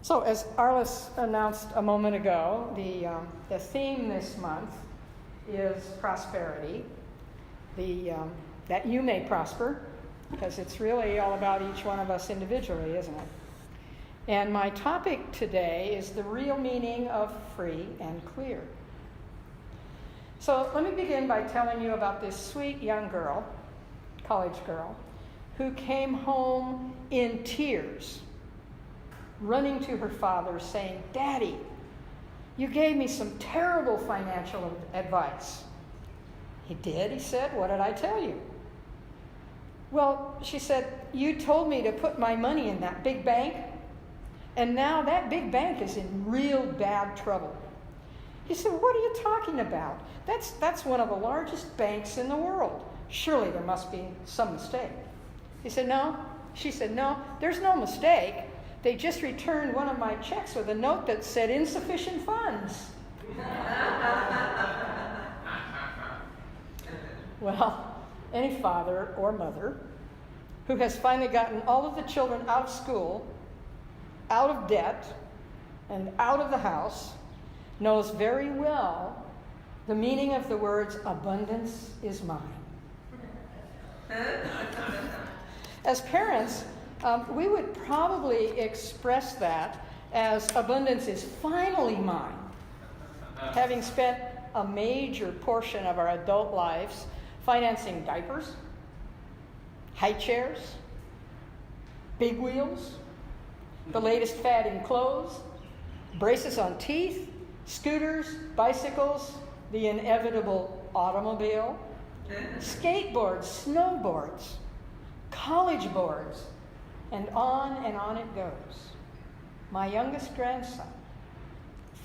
So, as Arliss announced a moment ago, the theme this month is prosperity. That you may prosper, because it's really all about each one of us individually, isn't it? And my topic today is the real meaning of free and clear. So let me begin by telling you about this sweet young girl, college girl, who came home in tears, running to her father saying, "Daddy, you gave me some terrible financial advice." "He did?" he said. "What did I tell you?" "Well," she said, "you told me to put my money in that big bank, and now that big bank is in real bad trouble." He said, "What are you talking about? That's one of the largest banks in the world. Surely there must be some mistake." He said, "No." She said, "No, there's no mistake. They just returned one of my checks with a note that said insufficient funds." Well, any father or mother who has finally gotten all of the children out of school, out of debt, and out of the house knows very well the meaning of the words, "abundance is mine." As parents, we would probably express that as abundance is finally mine, having spent a major portion of our adult lives financing diapers, high chairs, big wheels, the latest fad in clothes, braces on teeth, scooters, bicycles, the inevitable automobile, skateboards, snowboards, college boards, and on it goes. My youngest grandson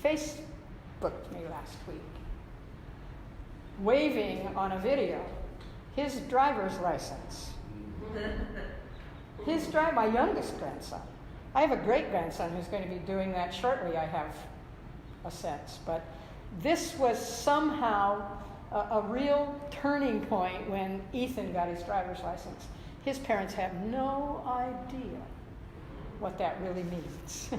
Facebooked me last week, waving on a video his driver's license. My youngest grandson. I have a great-grandson who's going to be doing that shortly, I have a sense. But this was somehow a real turning point when Ethan got his driver's license. His parents have no idea what that really means.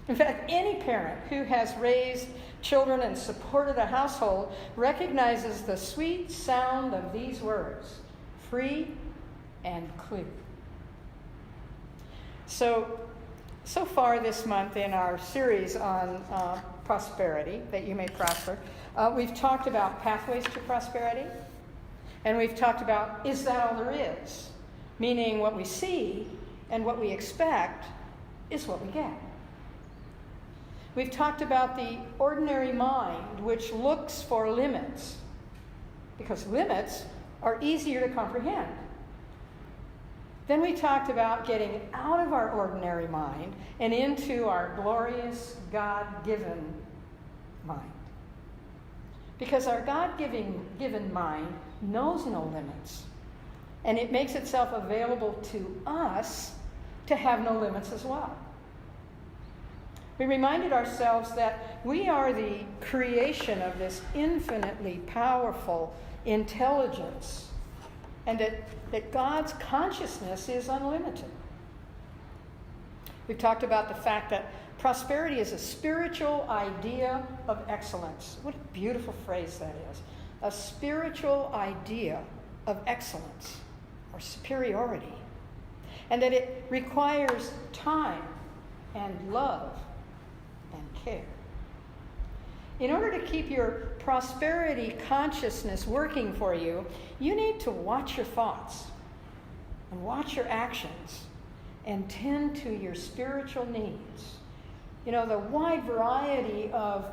In fact, any parent who has raised children and supported a household recognizes the sweet sound of these words, free and clear. So far this month in our series on prosperity, that you may prosper, we've talked about pathways to prosperity, and we've talked about, is that all there is? Meaning what we see and what we expect is what we get. We've talked about the ordinary mind, which looks for limits, because limits are easier to comprehend. Then we talked about getting out of our ordinary mind and into our glorious God-given mind. Because our God-given mind knows no limits, and it makes itself available to us to have no limits as well. We reminded ourselves that we are the creation of this infinitely powerful intelligence, and that God's consciousness is unlimited. We've talked about the fact that prosperity is a spiritual idea of excellence. What a beautiful phrase that is. A spiritual idea of excellence or superiority. And that it requires time and love and care. In order to keep your prosperity consciousness working for you, you need to watch your thoughts and watch your actions and tend to your spiritual needs. You know, the wide variety of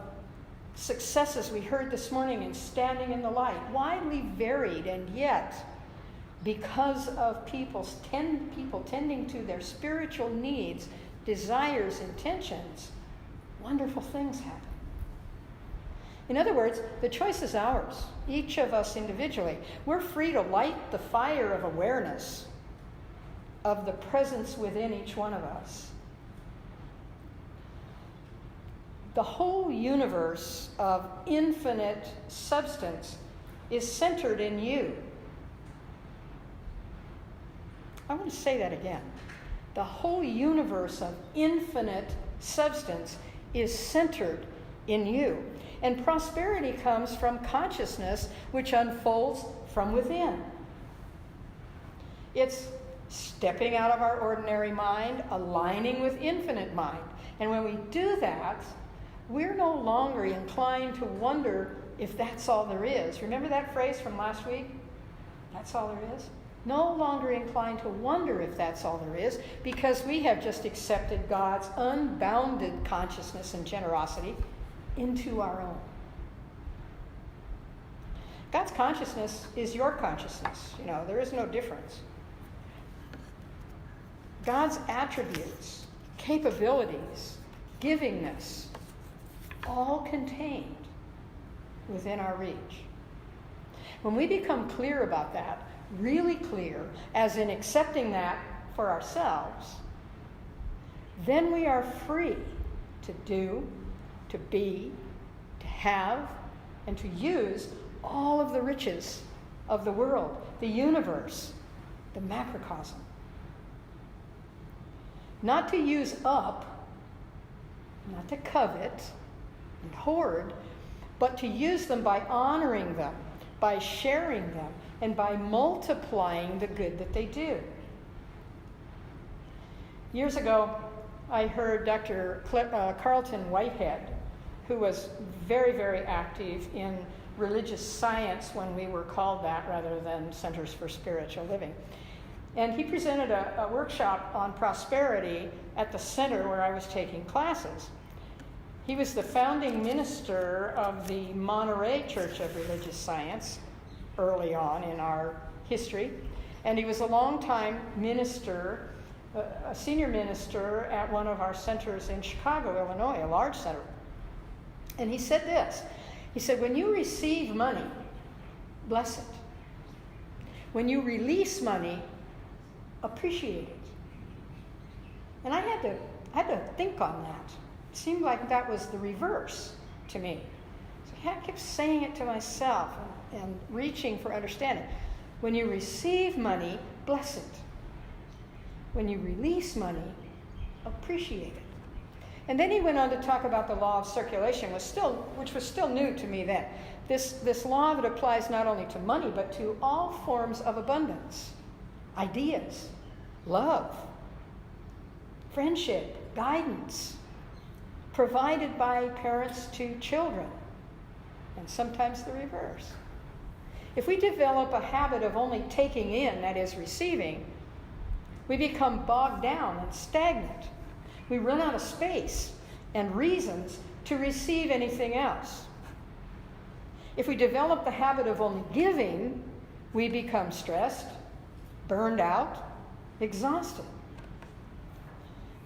successes we heard this morning in Standing in the Light, widely varied, and yet, because of people tending to their spiritual needs, desires, intentions, wonderful things happen. In other words, the choice is ours, each of us individually. We're free to light the fire of awareness of the presence within each one of us. The whole universe of infinite substance is centered in you. I want to say that again. The whole universe of infinite substance is centered in you. And prosperity comes from consciousness which unfolds from within. It's stepping out of our ordinary mind, aligning with infinite mind. And when we do that, we're no longer inclined to wonder if that's all there is. Remember that phrase from last week? That's all there is? No longer inclined to wonder if that's all there is, because we have just accepted God's unbounded consciousness and generosity into our own. God's consciousness is your consciousness. There is no difference. God's attributes, capabilities, givingness, all contained within our reach. When we become clear about that, really clear, as in accepting that for ourselves, then we are free to do, to be, to have, and to use all of the riches of the world, the universe, the macrocosm. Not to use up, not to covet and hoard, but to use them by honoring them, by sharing them, and by multiplying the good that they do. Years ago, I heard Dr. Carlton Whitehead, who was very, very active in religious science when we were called that rather than Centers for Spiritual Living. And he presented a workshop on prosperity at the center where I was taking classes. He was the founding minister of the Monterey Church of Religious Science early on in our history. And he was a longtime minister, a senior minister at one of our centers in Chicago, Illinois, a large center. And he said this. He said, when you receive money, bless it. When you release money, appreciate it. And I had to think on that. It seemed like that was the reverse to me. So I kept saying it to myself and reaching for understanding. When you receive money, bless it. When you release money, appreciate it. And then he went on to talk about the law of circulation, which was still new to me then. This law that applies not only to money, but to all forms of abundance, ideas, love, friendship, guidance, provided by parents to children, and sometimes the reverse. If we develop a habit of only taking in, that is, receiving, we become bogged down and stagnant. We run out of space and reasons to receive anything else. If we develop the habit of only giving, we become stressed, burned out, exhausted.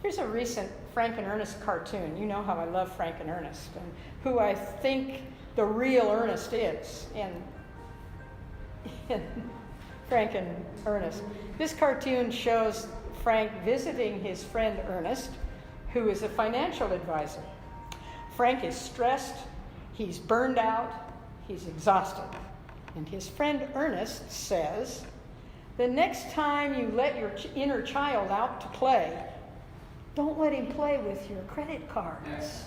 Here's a recent Frank and Ernest cartoon. You know how I love Frank and Ernest, and who I think the real Ernest is in Frank and Ernest. This cartoon shows Frank visiting his friend Ernest, who is a financial advisor. Frank is stressed, he's burned out, he's exhausted. And his friend Ernest says, the next time you let your inner child out to play, don't let him play with your credit cards.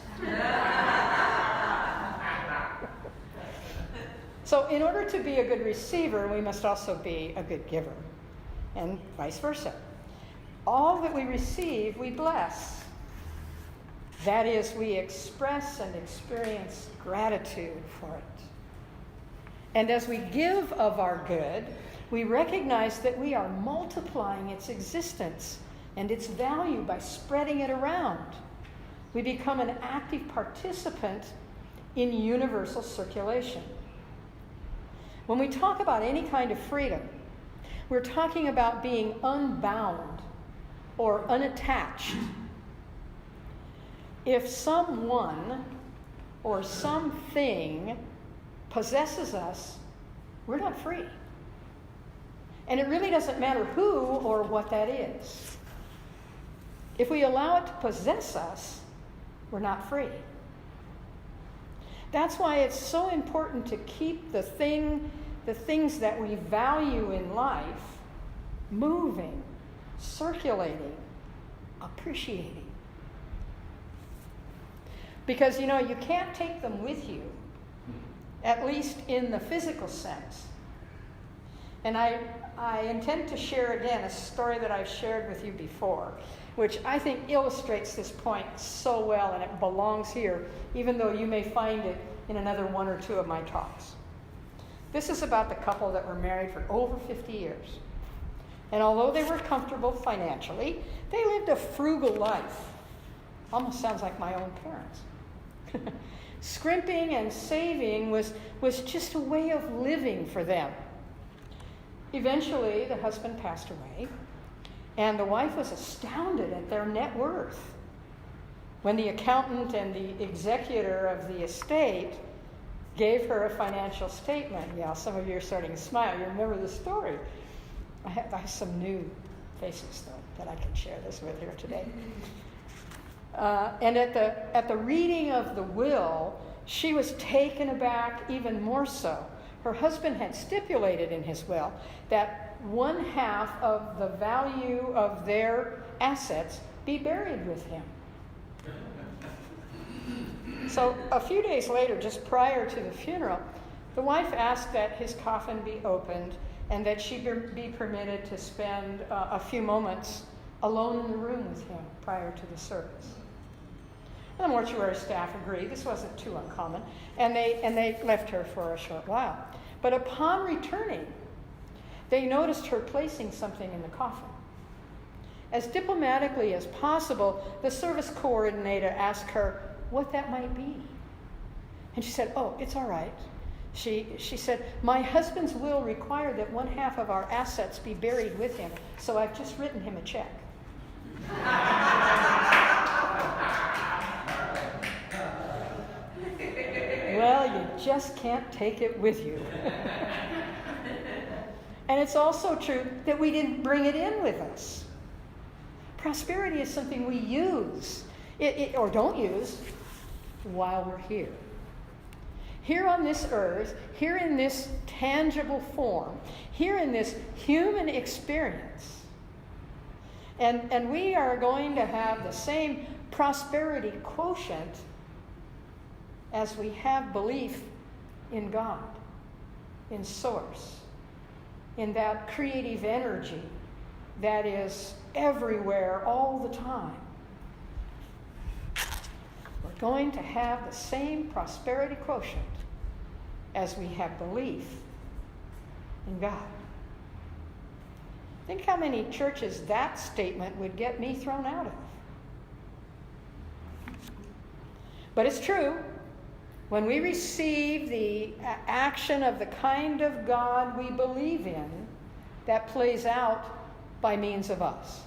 So in order to be a good receiver, we must also be a good giver, and vice versa. All that we receive, we bless. That is, we express and experience gratitude for it. And as we give of our good, we recognize that we are multiplying its existence and its value by spreading it around. We become an active participant in universal circulation. When we talk about any kind of freedom, we're talking about being unbound or unattached. If someone or something possesses us, we're not free. And it really doesn't matter who or what that is. If we allow it to possess us, we're not free. That's why it's so important to keep the things that we value in life moving, circulating, appreciating. Because, you can't take them with you, at least in the physical sense. And I intend to share again a story that I've shared with you before, which I think illustrates this point so well, and it belongs here, even though you may find it in another one or two of my talks. This is about the couple that were married for over 50 years. And although they were comfortable financially, they lived a frugal life. Almost sounds like my own parents. Scrimping and saving was just a way of living for them. Eventually, the husband passed away, and the wife was astounded at their net worth. When the accountant and the executor of the estate gave her a financial statement, yeah, some of you are starting to smile. You remember the story. I have some new faces, though, that I can share this with here today. And at the reading of the will, she was taken aback even more so. Her husband had stipulated in his will that 1/2 of the value of their assets be buried with him. So a few days later, just prior to the funeral, the wife asked that his coffin be opened and that she be permitted to spend a few moments alone in the room with him prior to the service. And the mortuary staff agreed. This wasn't too uncommon. And they left her for a short while. But upon returning, they noticed her placing something in the coffin. As diplomatically as possible, the service coordinator asked her what that might be. And she said, "Oh, it's all right." She said, "My husband's will required that 1/2 of our assets be buried with him, so I've just written him a check." Well, you just can't take it with you. And it's also true that we didn't bring it in with us. Prosperity is something we use, or don't use, while we're here. Here on this earth, here in this tangible form, here in this human experience. And we are going to have the same prosperity quotient as we have belief in God, in Source, in that creative energy that is everywhere all the time. We're going to have the same prosperity quotient as we have belief in God. Think how many churches that statement would get me thrown out of. But it's true. When we receive the action of the kind of God we believe in, that plays out by means of us.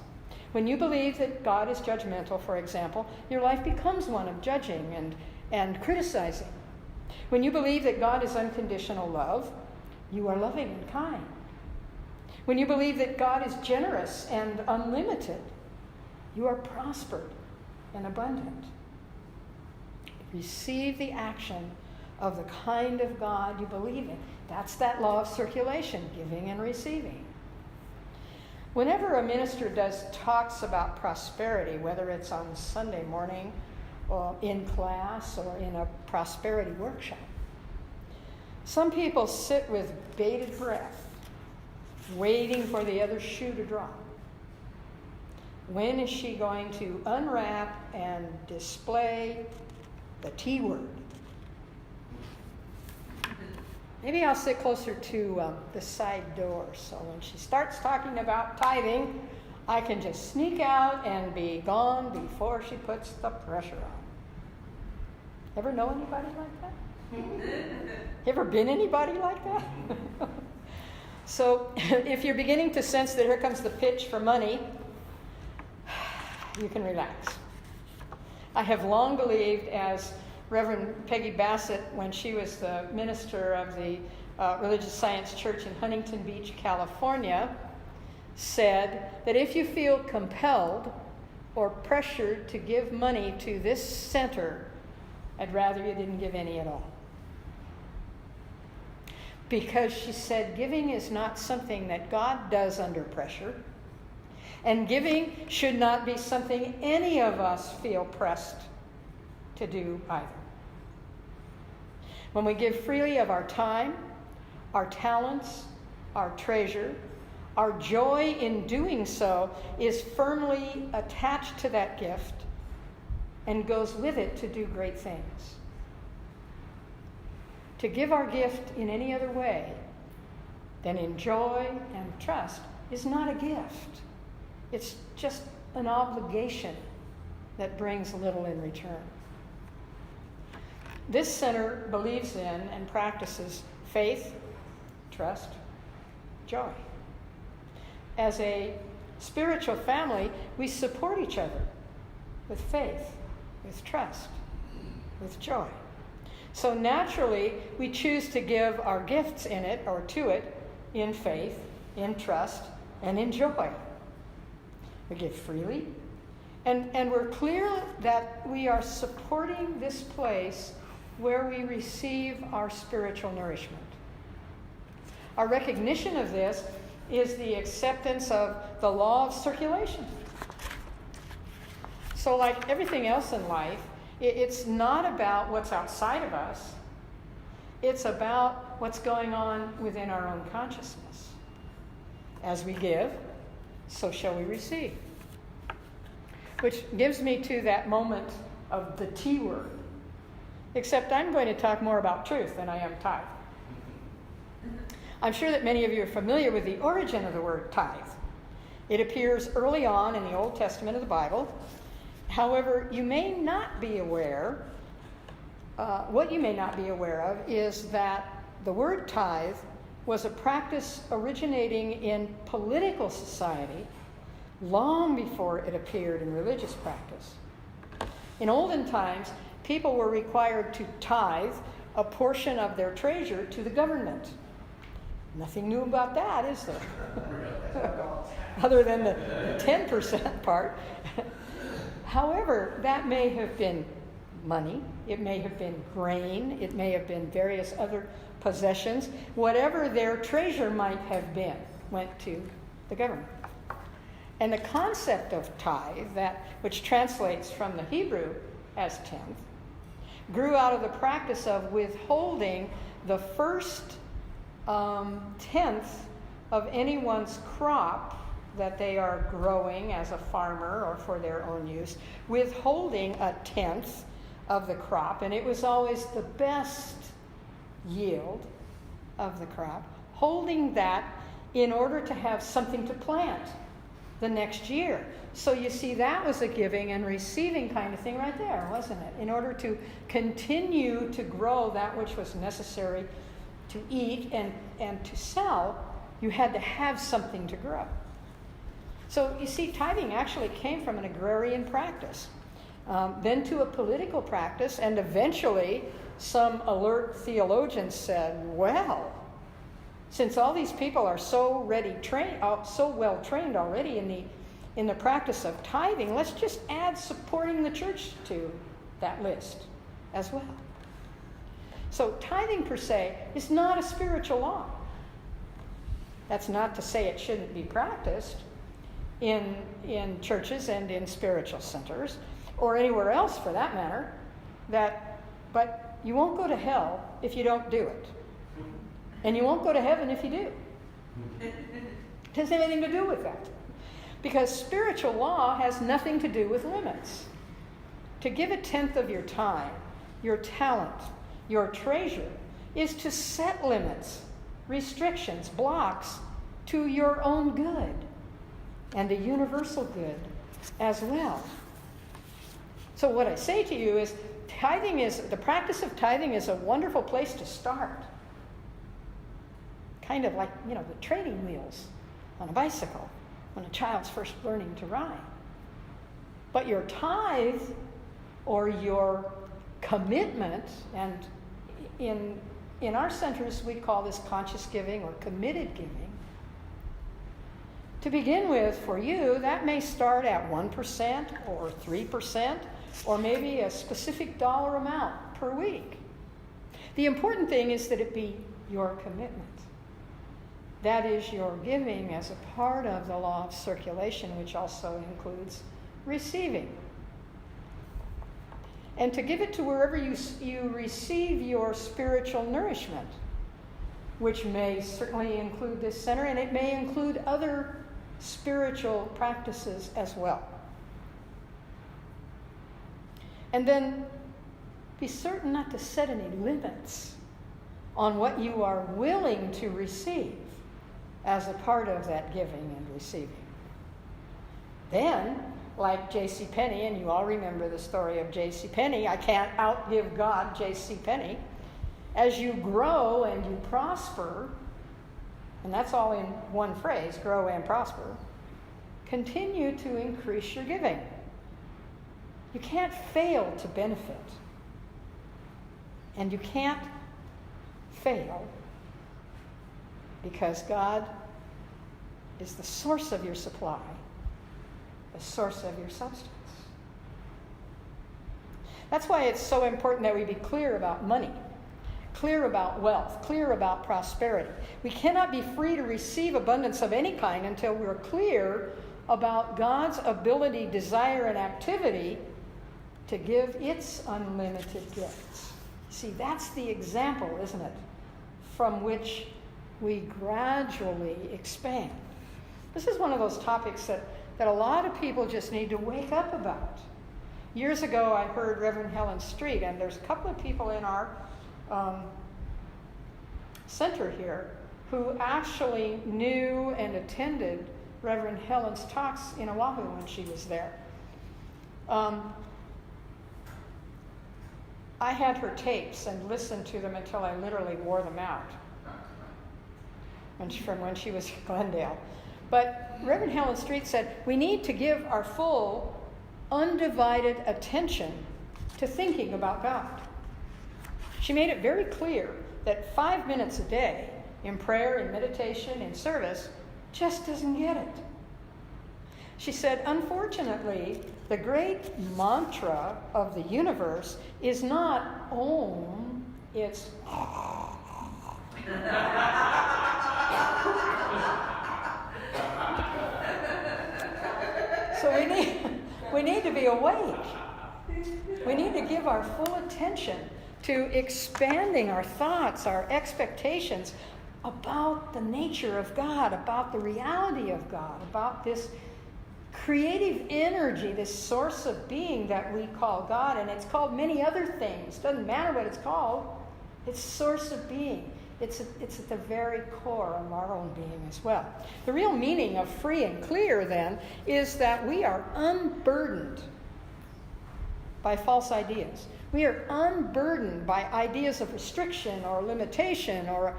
When you believe that God is judgmental, for example, your life becomes one of judging and criticizing. When you believe that God is unconditional love, you are loving and kind. When you believe that God is generous and unlimited, you are prospered and abundant. Receive the action of the kind of God you believe in. That's that law of circulation, giving and receiving. Whenever a minister does talks about prosperity, whether it's on Sunday morning or in class or in a prosperity workshop, some people sit with bated breath, waiting for the other shoe to drop. When is she going to unwrap and display the T word? Maybe I'll sit closer to the side door, so when she starts talking about tithing, I can just sneak out and be gone before she puts the pressure on. Ever know anybody like that? Ever been anybody like that? So if you're beginning to sense that here comes the pitch for money, you can relax. I have long believed, as Reverend Peggy Bassett, when she was the minister of the Religious Science Church in Huntington Beach, California, said that if you feel compelled or pressured to give money to this center, I'd rather you didn't give any at all. Because she said giving is not something that God does under pressure, And giving should not be something any of us feel pressed to do either. When we give freely of our time, our talents, our treasure, our joy in doing so is firmly attached to that gift and goes with it to do great things. To give our gift in any other way than in joy and trust is not a gift. It's just an obligation that brings little in return. This center believes in and practices faith, trust, joy. As a spiritual family, we support each other with faith, with trust, with joy. So naturally, we choose to give our gifts in it or to it in faith, in trust, and in joy. We give freely, and we're clear that we are supporting this place where we receive our spiritual nourishment. Our recognition of this is the acceptance of the law of circulation. So like everything else in life, it's not about what's outside of us. It's about what's going on within our own consciousness. As we give, so shall we receive. Which gives me to that moment of the T word. Except I'm going to talk more about truth than I am tithe. I'm sure that many of you are familiar with the origin of the word tithe. It appears early on in the Old Testament of the Bible. However, you may not be aware, what you may not be aware of is that the word tithe was a practice originating in political society long before it appeared in religious practice. In olden times, people were required to tithe a portion of their treasure to the government. Nothing new about that, is there? Other than the 10% part. However, that may have been money, it may have been grain, it may have been various other possessions. Whatever their treasure might have been went to the government. And the concept of tithe, that which translates from the Hebrew as tenth, grew out of the practice of withholding the first tenth of anyone's crop that they are growing as a farmer or for their own use, withholding a tenth of the crop, and it was always the best yield of the crop, holding that in order to have something to plant the next year. So you see, that was a giving and receiving kind of thing right there, wasn't it? In order to continue to grow that which was necessary to eat and to sell, you had to have something to grow. So you see, tithing actually came from an agrarian practice, then to a political practice, and eventually some alert theologians said, well, since all these people are so well trained already in the practice of tithing, let's just add supporting the church to that list as well. So tithing per se is not a spiritual law. That's not to say it shouldn't be practiced in churches and in spiritual centers, or anywhere else for that matter, but you won't go to hell if you don't do it. And you won't go to heaven if you do. It doesn't have anything to do with that. Because spiritual law has nothing to do with limits. To give a tenth of your time, your talent, your treasure, is to set limits, restrictions, blocks to your own good and the universal good as well. So what I say to you is, the practice of tithing is a wonderful place to start. Kind of like, the training wheels on a bicycle when a child's first learning to ride. But your tithe or your commitment, and in our centers we call this conscious giving or committed giving. To begin with, for you, that may start at 1% or 3% or maybe a specific dollar amount per week. The important thing is that it be your commitment. That is your giving as a part of the law of circulation, which also includes receiving. And to give it to wherever you receive your spiritual nourishment, which may certainly include this center, and it may include other spiritual practices as well. And then be certain not to set any limits on what you are willing to receive as a part of that giving and receiving. Then, like J.C. Penney, and you all remember the story of J.C. Penney, I can't outgive God, J.C. Penney. As you grow and you prosper, and that's all in one phrase, grow and prosper, continue to increase your giving. You can't fail to benefit. And you can't fail because God is the source of your supply, the source of your substance. That's why it's so important that we be clear about money, clear about wealth, clear about prosperity. We cannot be free to receive abundance of any kind until we're clear about God's ability, desire, and activity to give its unlimited gifts. See, that's the example, isn't it, from which we gradually expand. This is one of those topics that a lot of people just need to wake up about. Years ago, I heard Reverend Helen Street, and there's a couple of people in our center here who actually knew and attended Reverend Helen's talks in Oahu when she was there. I had her tapes and listened to them until I literally wore them out from when she was in Glendale. But Reverend Helen Street said, we need to give our full, undivided attention to thinking about God. She made it very clear that 5 minutes a day in prayer, in meditation, in service, just doesn't get it. She said, unfortunately, the great mantra of the universe is not Om, it's So we need to be awake. We need to give our full attention to expanding our thoughts, our expectations about the nature of God, about the reality of God, about this creative energy, this source of being that we call God, and it's called many other things. Doesn't matter what it's called. It's source of being. It's at the very core of our own being as well. The real meaning of free and clear, then, is that we are unburdened by false ideas. We are unburdened by ideas of restriction or limitation, or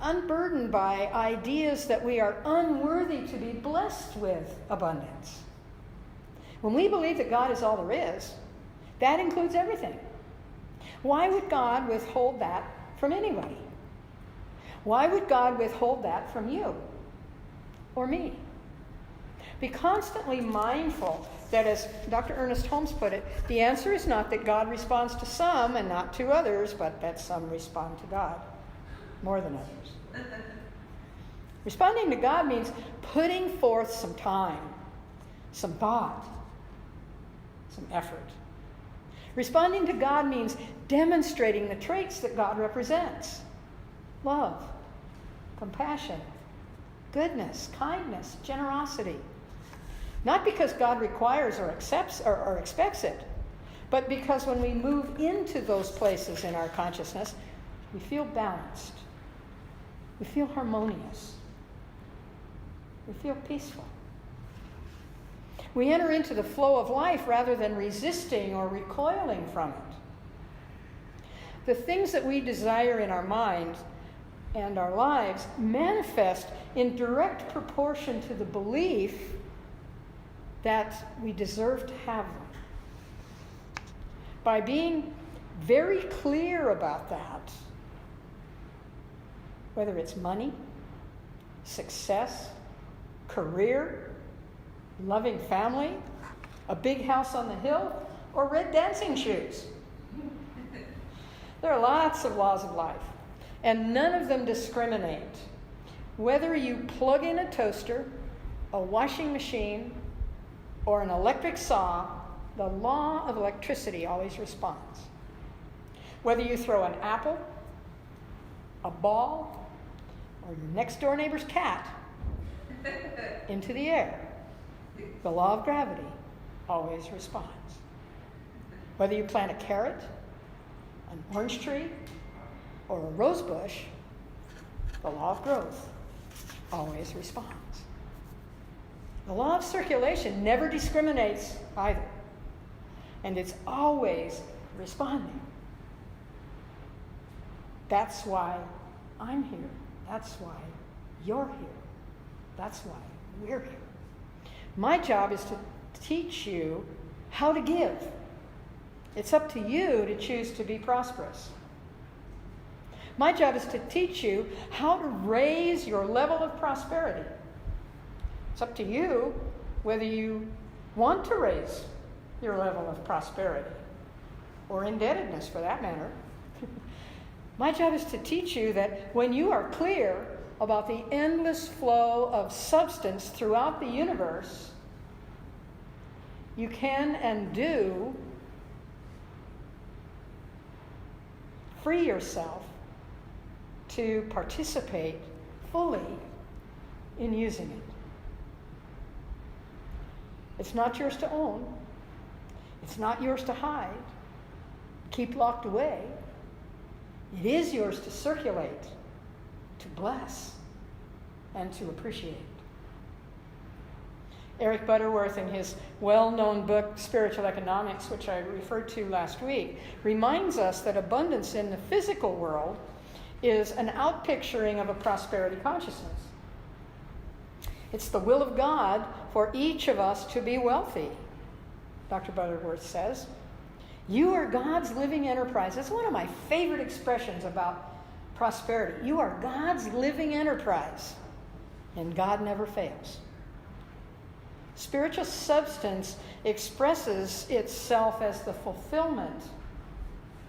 unburdened by ideas that we are unworthy to be blessed with abundance. When we believe that God is all there is, that includes everything. Why would God withhold that from anybody? Why would God withhold that from you or me? Be constantly mindful that, as Dr. Ernest Holmes put it, the answer is not that God responds to some and not to others, but that some respond to God more than others. Responding to God means putting forth some time, some thought, some effort. Responding to God means demonstrating the traits that God represents: love, compassion, goodness, kindness, generosity. Not because God requires or accepts or expects it, but because when we move into those places in our consciousness, we feel balanced. We feel harmonious. We feel peaceful. We enter into the flow of life rather than resisting or recoiling from it. The things that we desire in our mind and our lives manifest in direct proportion to the belief that we deserve to have them. By being very clear about that, whether it's money, success, career, loving family, a big house on the hill, or red dancing shoes. There are lots of laws of life, and none of them discriminate. Whether you plug in a toaster, a washing machine, or an electric saw, the law of electricity always responds. Whether you throw an apple, a ball, or your next door neighbor's cat into the air, the law of gravity always responds. Whether you plant a carrot, an orange tree, or a rose bush, the law of growth always responds. The law of circulation never discriminates either, and it's always responding. That's why I'm here. That's why you're here. That's why we're here. My job is to teach you how to give. It's up to you to choose to be prosperous. My job is to teach you how to raise your level of prosperity. It's up to you whether you want to raise your level of prosperity, or indebtedness for that matter. My job is to teach you that when you are clear about the endless flow of substance throughout the universe, you can and do free yourself to participate fully in using it. It's not yours to own. It's not yours to hide, keep locked away. It is yours to circulate, to bless, and to appreciate. Eric Butterworth, in his well-known book, Spiritual Economics, which I referred to last week, reminds us that abundance in the physical world is an outpicturing of a prosperity consciousness. It's the will of God for each of us to be wealthy, Dr. Butterworth says. You are God's living enterprise. That's one of my favorite expressions about prosperity. You are God's living enterprise, and God never fails. Spiritual substance expresses itself as the fulfillment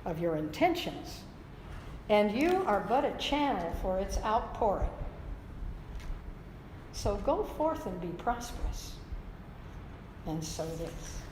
of your intentions, and you are but a channel for its outpouring. So go forth and be prosperous. And so it is.